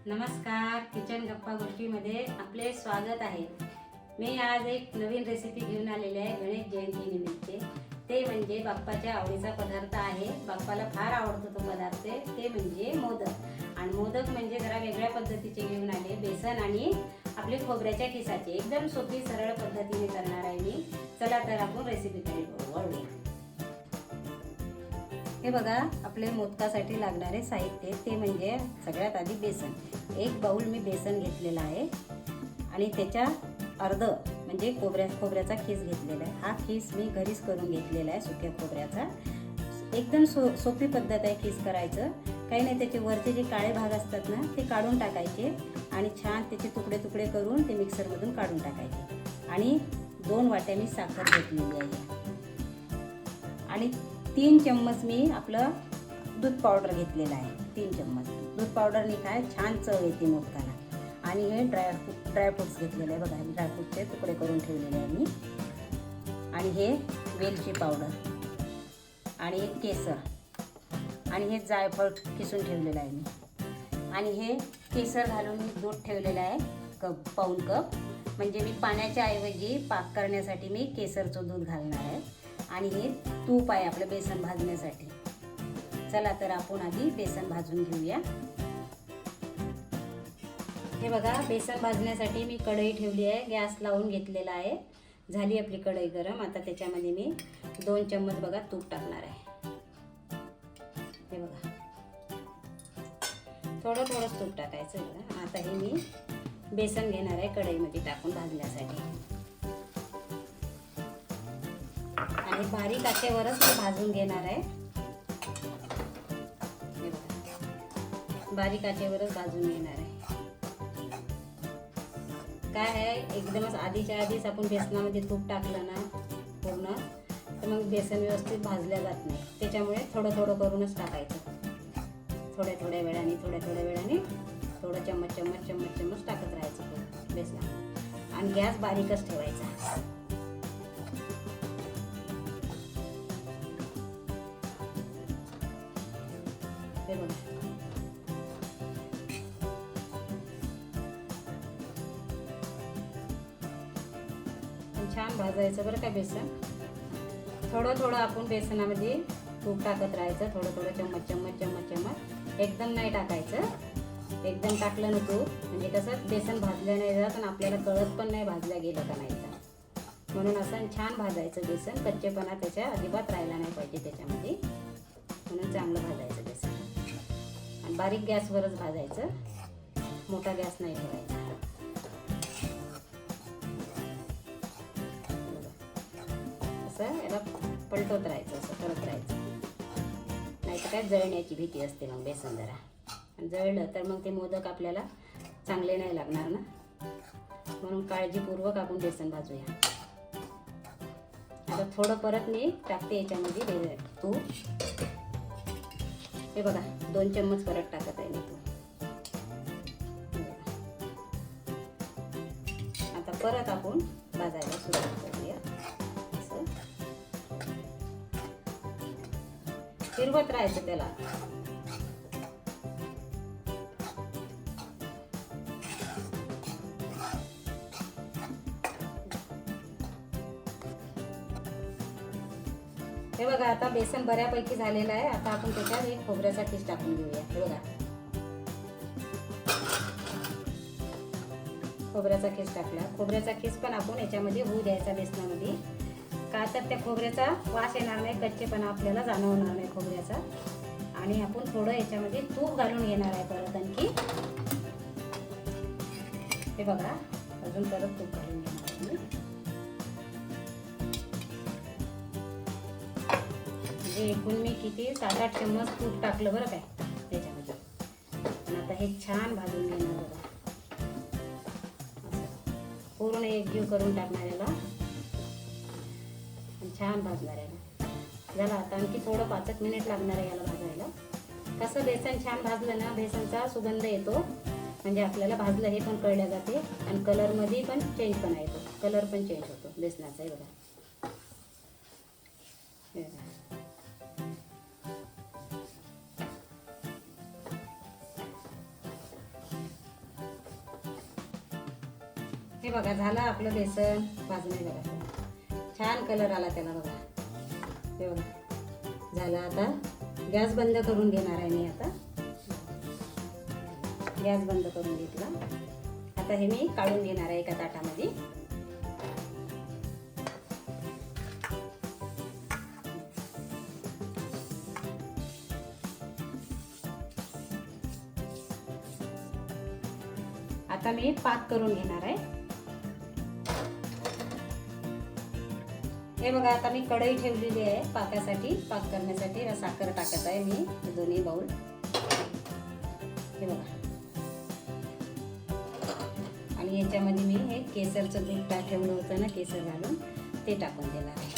नमस्कार, किचन गप्पा गोष्टीमध्ये आपले स्वागत आहे। मी आज एक नवीन रेसिपी घेऊन आलेली आहे गणेश जयंती निमित्त। ते म्हणजे बाप्पाच्या आवडीचा पदार्थ आहे। बाप्पाला फार आवडतो तो पदार्थ, ते म्हणजे मोदक। आणि मोदक म्हणजे जरा वेगळ्या पद्धतीचे घेऊन आले, बेसन आणि आपले खोबऱ्याच्या किसाचे। एकदम सोपी सरळ पद्धतीने करणार आहे मी। चला तर आपण रेसिपीकडे वळूया। हे बघा, आपले मोदकासाठी लागणारे साहित्य ते म्हणजे सगळ्यात आधी बेसन। एक बाउल मी बेसन घेतलेला आहे आणि त्याच्या अर्ध म्हणजे खोबऱ्याचा खीस घेतलेला आहे। हा खीस मी घरीच करून घेतलेला आहे, सुक्या खोबऱ्याचा। एकदम सोपी पद्धत आहे खीस करायचं। काही नाही, त्याचे वरचे जे काळे भाग असतात ना ते काढून टाकायचे आणि छान त्याचे तुकडे तुकडे करून ते मिक्सरमधून काढून टाकायचे। आणि 2 वाट्या मी साखर घेतलेली आहे आणि 3 चम्मच मी आपलं दूध पावडर घेतलेलं आहे। 3 चम्मच दूध पावडरने काय छान चव येते मोदकाला। आणि हे ड्रायफ्रुट्स घेतलेले आहे, बघा ड्रायफ्रूटचे तुकडे करून ठेवलेले आहे मी। आणि हे वेलची पावडर आणि एक केसर आणि हे जायफळ किसून ठेवलेलं आहे मी। आणि हे केसर घालून मी दूध ठेवलेलं आहे पाऊण कप। म्हणजे मी पाण्याच्या ऐवजी पाक करण्यासाठी मी केसरचं दूध घालणार आहे। आणि हे तूप आहे आपलं बेसन भाजण्यासाठी। चला तर आपण आधी बेसन भाजून घेऊया। हे बघा, बेसन भाजण्यासाठी मी कढई ठेवली आहे, गॅस लावून घेतलेला आहे। झाली आपली कढई गरम। आता त्याच्यामध्ये मी 2 चम्मच बघा तूप टाकणार आहे। हे बघा, थोडं थोडं तूप टाकायचं बघा। आता हे मी बेसन घेणार आहे कढईमध्ये टाकून भाजण्यासाठी। आणि बारीक आचेवरच मी भाजून घेणार आहे। हे बघा, बारीक आचेवरच भाजून घेणार आहे। काय आहे, एकदमच आधीच्या आधीच आपण बेसनामध्ये तूप टाकलं ना पूर्ण, तर मग बेसन व्यवस्थित भाजल्या जात नाही। त्याच्यामुळे थोडं थोडं करूनच टाकायचं। थोड्या थोड्या वेळाने थोडं चम्मच टाकत राहायचं बेसनात। आणि गॅस बारीकच ठेवायचा। हे बघा, छान भाजायचं बरं का बेसन। थोडं आपण बेसनामध्ये तूप टाकत राहायचं, थोडं चम्मच। एकदम नाही टाकायचं। एकदम टाकलं ना तूप म्हणजे कसं बेसन भाजलं नाही जात आणि आपल्याला कळत पण नाही भाजल्या गेलं का नाही तर। म्हणून असं छान भाजायचं बेसन। कच्चेपणा त्याच्या अजिबात राहिला नाही पाहिजे त्याच्यामध्ये, म्हणून चांगलं भाजायचं बेसन। आणि बारीक गॅसवरच भाजायचं, मोठा गॅस नाही ठेवायचा। असं याला पलटवत राहायचं, असं करत राहायचं। नाही तर काय जळण्याची भीती असते मग बेसन जरा, आणि जळलं तर मग ते मोदक आपल्याला चांगले नाही लागणार ना। म्हणून काळजीपूर्वक आपण बेसन भाजूया। आता थोडं परत मी टाकते याच्यामध्ये तूप। हे बघा, 2 चम्मच परत टाकत आहे मी तूप। आता परत आपण भाजायला सुरुवात करूया। असं फिरवत राहायचं त्याला। हे बघा, आता बेसन बऱ्यापैकी झालेलं आहे। आता आपण त्याच्यात एक खोबऱ्याचा खीस टाकून घेऊया। हे बघा, खोबऱ्याचा खीस टाकला। खोबऱ्याचा खीस पण आपण याच्यामध्ये होऊ द्यायचा बेसनामध्ये, का तर त्या खोबऱ्याचा वास येणार नाही, कच्चेपणा आपल्याला जाणवणार नाही खोबऱ्याचा। आणि आपण थोडं याच्यामध्ये तूप घालून घेणार आहे परत आणखी। हे बघा, अजून परत तूप घालून घेणार आहे मी। एकूण मी किती 7-8 चम्मच तूप टाकलं बरं काय त्याच्यामध्ये। आणि आता हे छान भाजून घेणार बघा, पूर्ण एकजीव करून टाकणार याला आणि छान भाजणार याला। झालं, आता आणखी थोडं 5 मिनिट लागणार आहे याला भाजायला। कसं बेसन छान भाजलं ना, बेसनचा सुगंध येतो, म्हणजे आपल्याला भाजलं हे पण कळल्या जाते। आणि कलरमध्ये पण चेंजपणा येतो, कलर पण चेंज होतो बेसनाचा। हे बघा, हे बघा, हे बघा झालं आपलं बेसन भाजणे. बघा छान कलर आला त्याला. बघा हे बघा झालं. आता गॅस बंद करून घेणार आहे मी. आता गॅस बंद करून घेतला. आता हे मी काढून घेणार आहे एका ताटामध्ये. आता मी पाक करून घेणार आहे. हे बघा आता मी कढई ठेवलेली आहे पाकासाठी. पाक करण्यासाठी साखर टाकत आहे मी दोन्ही बाउल. हे बघा आणि याच्यामध्ये मी हे केसरचं दूध ठेवलं होतं ना, केसर घालून ते टाकून देणार आहे.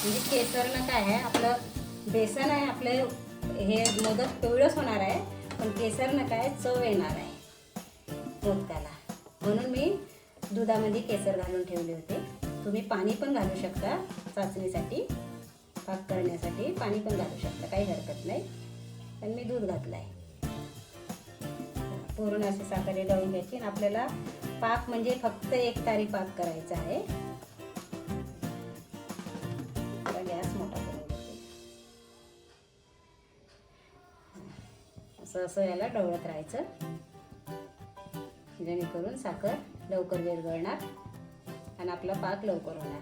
म्हणजे केसरनं काय आहे, आपलं बेसन आहे, आपले हे मोदक पिवळंच होणार आहे, पण केसरनं काय चव येणार आहे मोदकाला. म्हणून मी दुधामध्ये केसर घालून ठेवले होते. तुम्ही पाणी पण घालू शकता चाचणीसाठी, पाक करण्यासाठी पाणी पण घालू शकता, काही हरकत नाही. पण मी दूध घातलं आहे. पूर्ण अशी साखर डाळून घ्यायची आणि आपल्याला पाक म्हणजे फक्त एक तारी पाक करायचा आहे. गॅस मोठा करून घ्यायचा. असं असं याला ढवळत राहायचं, जेणेकरून साखर लवकर विरघळणार आणि आपला पाक लवकर होणार.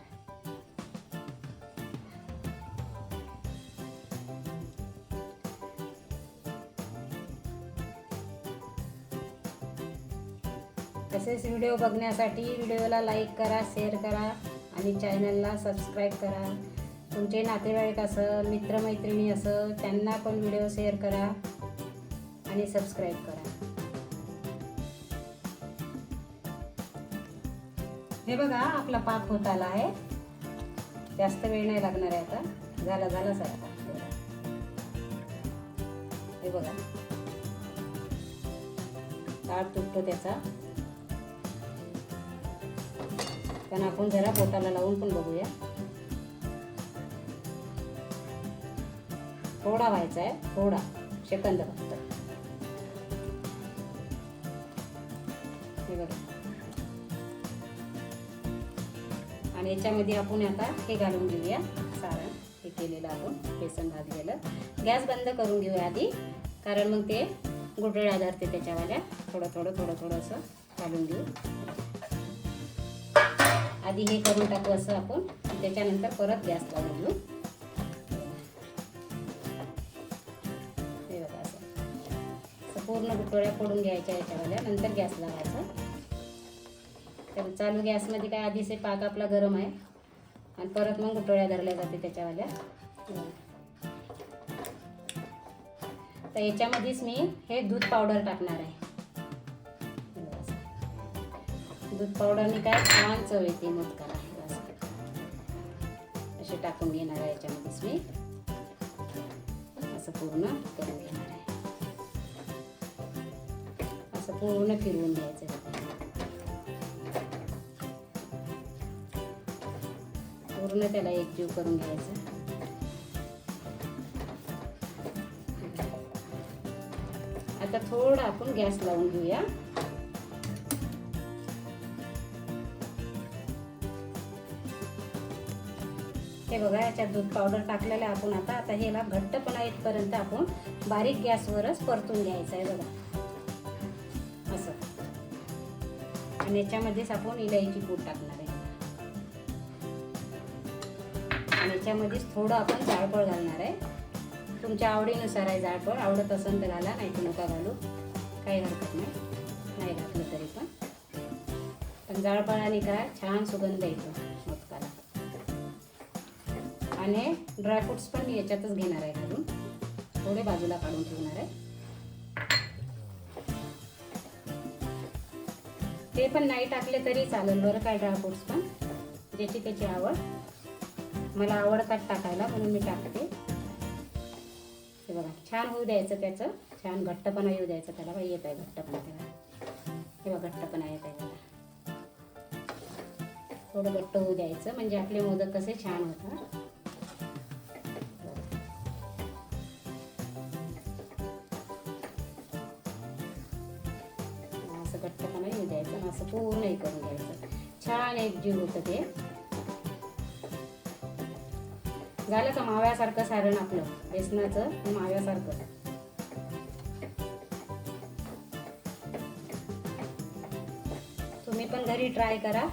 तसेच व्हिडिओ बघण्यासाठी व्हिडिओला लाईक करा, शेअर करा आणि चॅनलला सबस्क्राईब करा. तुमचे नातेवाईक असं, मित्रमैत्रिणी असं, त्यांना पण व्हिडिओ शेअर करा आणि सबस्क्राईब करा. हे बघा आपला पाक होत आला आहे. जास्त वेळ नाही लागणार आहे. आता झाला सगळा. हे बघा ताट तुटतो त्याचा. पण आपण जरा बोटाला लावून पण बघूया. थोडा व्हायचा आहे, थोडा सेकंद फक्त. हे बघा आणि याच्यामध्ये आपण आता हे घालून घेऊया सारण. हे केलेलं आपण बेसन भाजलेलं. गॅस बंद करून घेऊया आधी, कारण मग ते गुठळ्या धरते त्याच्यावाल्या. थोडं असं घालून घेऊ. आधी हे करून टाकू असं आपण, त्याच्यानंतर परत गॅस लावून घेऊ. हे बघा असं पूर्ण गुठळ्या फोडून घ्यायच्या याच्यावाल्या, नंतर गॅस लावायचा. तर चालू गॅसमध्ये काय आधीच पाक आपला गरम आहे आणि परत मग गुठळ्या धरल्या जाते त्याच्यावाल्या. तर याच्यामध्येच मी हे दूध पावडर टाकणार आहे. दूध पावडरने काय छान चव येते मोदकाला. असे टाकून घेणार आहे याच्यामध्येच मी. असं पूर्ण करून घेणार आहे. असं पूर्ण फिरवून घ्यायचं. पूर्ण त्याला एकजीव करून घ्यायचं. आता थोडं आपण गॅस लावून घेऊया. हे बघा याच्यात दूध पावडर टाकलेलं आपण. आता ह्याला घट्टपणा येतपर्यंत आपण बारीक गॅसवरच परतून घ्यायचं आहे. बघा असं. आणि याच्यामध्येच आपण इलायची पूड टाकणार आहे. आणि याच्यामध्येच थोडं आपण जायफळ घालणार आहे. तुमच्या आवडीनुसार आहे जायफळ. आवडत असेल तर घाला, नाही तर नका घालू, काही हरकत नाही घातलं तरी पण जायफळाने काय छान सुगंध येतो मोदकाला. आणि ड्रायफ्रुट्स पण मी याच्यातच घेणार आहे घालून. थोडे बाजूला काढून ठेवणार आहे. ते पण नाही टाकले तरी चालेल बरं काय, ड्रायफ्रुट्स पण ज्याची त्याची आवड. मला आवडतात टाकायला म्हणून मी टाकते. हे बघा छान होऊ द्यायचं, त्याचं छान घट्टपणा येऊ द्यायचं त्याला. बघा येत आहे घट्टपणा त्याला. हे बघा घट्टपणा येत आहे त्याला. थोडं घट्ट होऊ द्यायचं म्हणजे आपले मोदक कसे छान होतात. असं घट्टपणा येऊ द्यायचं आणि असं पूर्ण हे करून घ्यायचं. छान एकजीव होतं ते. झालं का माव्यासारखं सारण आपलं बेसनाचं, माव्यासारखं. तुम्ही पण घरी ट्राय करा.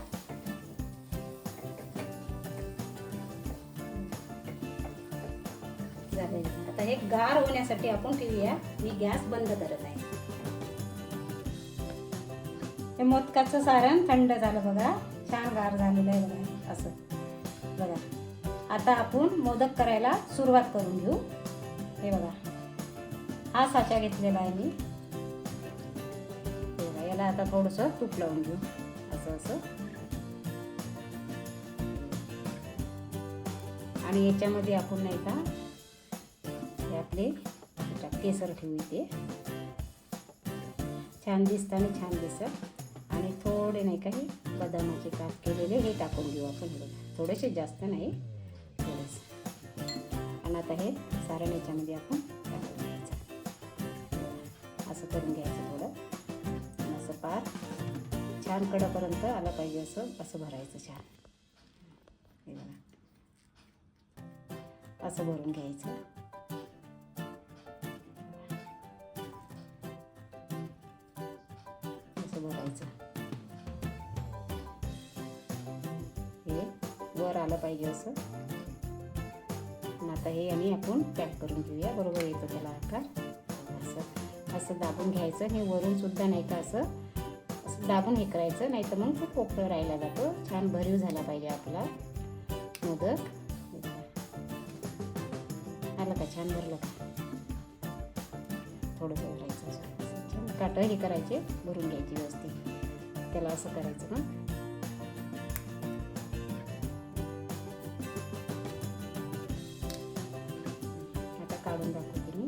झालं. आता हे गार होण्यासाठी आपण ठेवूया. मी गॅस बंद करत आहे. हे मोदकाचं सारण थंड झालं बघा, छान गार झालेलं आहे बघा. असं बघा. आता आपण मोदक करायला सुरुवात करून घेऊ. हे बघा, हा साचा घेतलेला आहे मी. हे बघा, याला आता थोडंसं तूप लावून घेऊ. असं असं. आणि याच्यामध्ये आपण नाही का हे आपले केसर ठेवू. इथे छान दिसतं आणि छान दिसत. आणि थोडे नाही का हे बदामाचे काप केलेले हे टाकून घेऊ आपण. बघा, थोडेसे, जास्त नाही, थोडेसे. आणि आता हे सारण याच्यामध्ये आपण टाकून घ्यायचं. असं करून घ्यायचं थोडं. आणि असं पार छान कडेपर्यंत आलं पाहिजे. असं असं भरायचं छान. हे बघा, असं भरून घ्यायचं. असं भरायचं. हे वर आलं पाहिजे असं. आता हे आणि आपण पॅक करून घेऊया. बरोबर येतं त्याला आकार. असं असं दाबून घ्यायचं. हे वरून सुद्धा नाही का असं असं दाबून हे करायचं, नाही तर मग तो पोकळ राहिला जातो. छान भरीव झाला पाहिजे आपला मोदक. आलं का? छान भरलं का? थोडंसं भरायचं. छान काटं हे करायचे, भरून घ्यायची व्यवस्थित. त्याला असं करायचं ना. काढून दाखवते मी.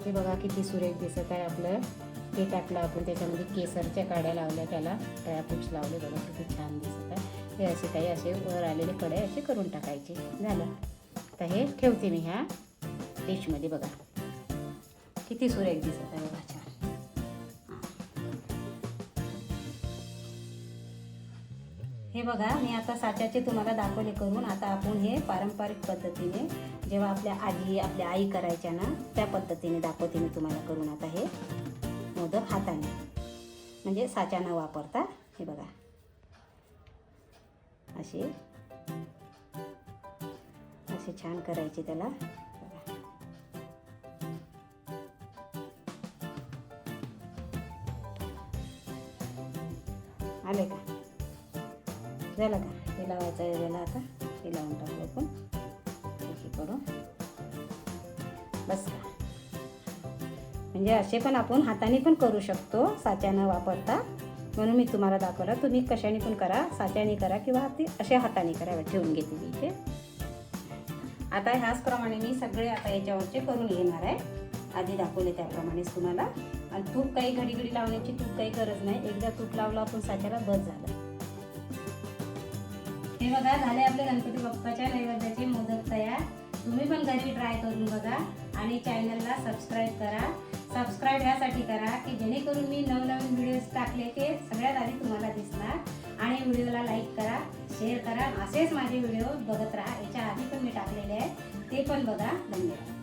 हे बघा किती सुरेख दिसत आहे आपलं. हे टाकलं आपण, त्याच्यामध्ये केसरच्या काड्या लावल्या, त्याला ड्रायफ्रुट्स लावले. बघा किती छान दिसत आहे. हे असे काही असे वर आलेले कडे असे करून टाकायचे. झालं. आता हे ठेवते मी ह्या डिशमध्ये. बघा किती सुरेख दिसत आहे. बघा छान. हे बघा, मी आता साच्याचे तुम्हाला दाखवले करून. आता आपण हे पारंपरिक पद्धतीने, जेव्हा आपल्या आजी आपल्या आई करायच्या ना, त्या पद्धतीने दाखवते मी तुम्हाला करून. आता हे मोदक हाताने, म्हणजे साचा न वापरता. हे बघा, असे असे छान करायचे त्याला. आले का? झालं का? हे लावायचं आहे याला. आता हे लावून टाकू आपण. असे करून बस का. म्हणजे असे पण आपण हाताने पण करू शकतो, साचा न वापरता. म्हणून मी तुम्हाला दाखवलं. तुम्ही कशाने पण करा, साच्याने करा किंवा असे हाताने करा. ठेवून घेते मी इथे. आता ह्याचप्रमाणे मी सगळे आता याच्यावरचे करून घेणार आहे. आधी दाखवले त्याप्रमाणेच तुम्हाला. आणि तूप काही घडी घडी लावण्याची तूप काही गरज नाही. एकदा तूप लावलं आपण साच्याला, बस झालं. हे बघा, झाले आपले गणपती बाप्पाच्या नैवेद्याचे मोदक तयार. तुम्ही पण घरी ट्राय करून बघा. आणि चॅनलला सबस्क्राईब करा. सबस्क्राईब ह्यासाठी करा की जेणेकरून मी नवनवीन व्हिडिओज टाकले ते सगळ्यात आधी तुम्हाला दिसणार. आणि व्हिडिओला लाईक करा, शेअर करा. असेच माझे व्हिडिओ बघत राहा. याच्या आधी पण मी टाकलेले आहे, ते पण बघा. धन्यवाद.